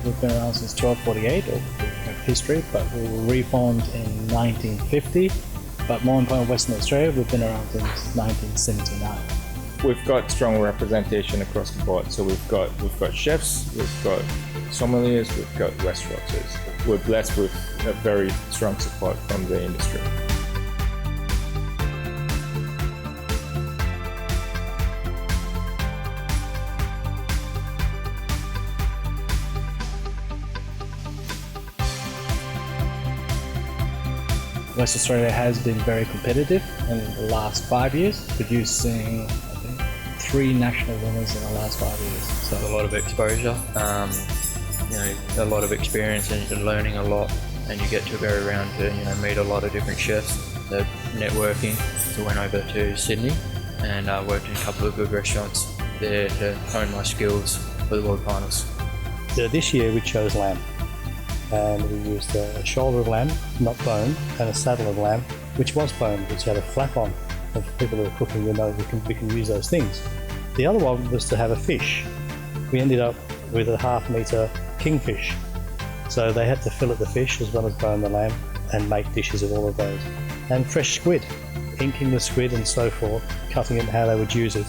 We've been around since 1248, or history, but we were reformed in 1950. But more important, Western Australia, we've been around since 1979. We've got strong representation across the board. So we've got chefs, we've got sommeliers, we've got restaurateurs. We're blessed with a very strong support from the industry. West Australia has been very competitive in the last 5 years, producing, I think, 3 national winners in the last 5 years. So a lot of exposure, a lot of experience, and you're learning a lot, and you get to go around to meet a lot of different chefs. The networking. So I went over to Sydney and worked in a couple of good restaurants there to hone my skills for the World Finals. So this year we chose lamb. And we used a shoulder of lamb, not bone, and a saddle of lamb, which was bone, which had a flap on. And for people who are cooking, we can use those things. The other one was to have a fish. We ended up with a half-metre kingfish. So they had to fillet the fish as well as bone the lamb and make dishes of all of those. And fresh squid, inking the squid and so forth, cutting it and how they would use it,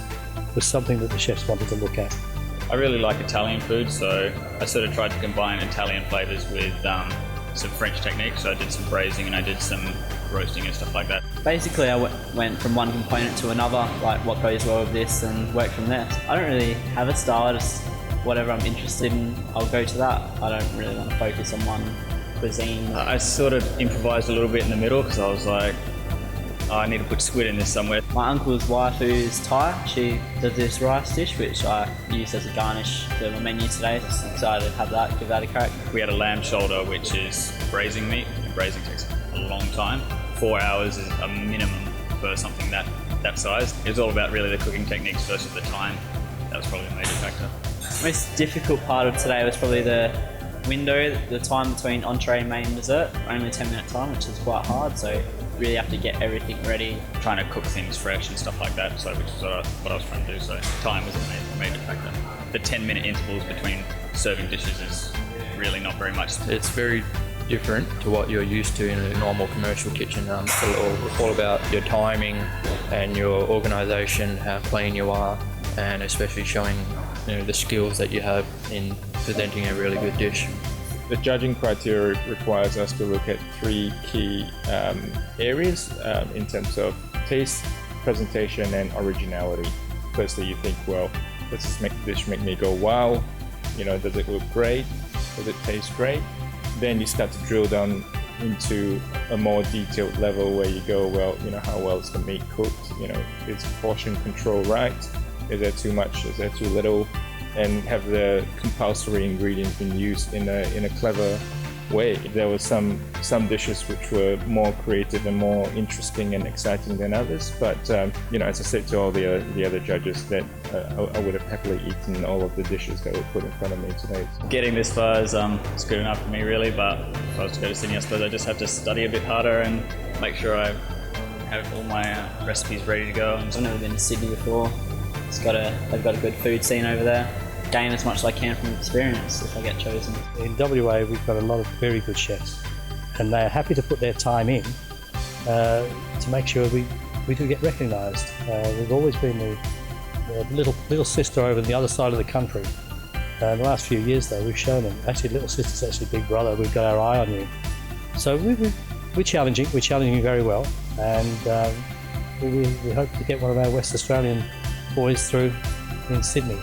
was something that the chefs wanted to look at. I really like Italian food, so I sort of tried to combine Italian flavours with some French techniques. So I did some braising and I did some roasting and stuff like that. Basically, I went from one component to another, like what goes well with this, and worked from there. I don't really have a style, I just whatever I'm interested in, I'll go to that. I don't really want to focus on one cuisine. I sort of improvised a little bit in the middle because I was like, I need to put squid in this somewhere. My uncle's wife, who's Thai, she does this rice dish which I use as a garnish for my menu today. Just excited to have that, give that a crack. We had a lamb shoulder, which is braising meat. Braising takes a long time. 4 hours is a minimum for something that size. It was all about really the cooking techniques versus the time. That was probably a major factor. The most difficult part of today was probably the window, the time between entree and main dessert. Only 10-minute time, which is quite hard. So really have to get everything ready. Trying to cook things fresh and stuff like that, so which is what I was trying to do. So time was a major factor. The 10-minute intervals between serving dishes is really not very much. It's very different to what you're used to in a normal commercial kitchen. It's all about your timing and your organisation, how clean you are, and especially showing the skills that you have in presenting a really good dish. The judging criteria requires us to look at 3 key areas in terms of taste, presentation, and originality. Firstly, you think, well, does this dish make me go, wow? Does it look great? Does it taste great? Then you start to drill down into a more detailed level where you go, well, how well is the meat cooked? Is portion control right? Is there too much? Is there too little? And have the compulsory ingredients been used in a clever way. There were some dishes which were more creative and more interesting and exciting than others, but as I said to all the other judges, that I would have happily eaten all of the dishes that were put in front of me today. Getting this far is good enough for me really, but if I was to go to Sydney, I suppose I just have to study a bit harder and make sure I have all my recipes ready to go. I've never been to Sydney before. They've got a good food scene over there. Gain as much as I can from experience if I get chosen. In WA we've got a lot of very good chefs, and they're happy to put their time in to make sure we do get recognised. We've always been the little sister over on the other side of the country. In the last few years though, we've shown them, actually little sister's actually big brother, we've got our eye on you. So we're challenging you very well, and we hope to get one of our West Australian boys through in Sydney.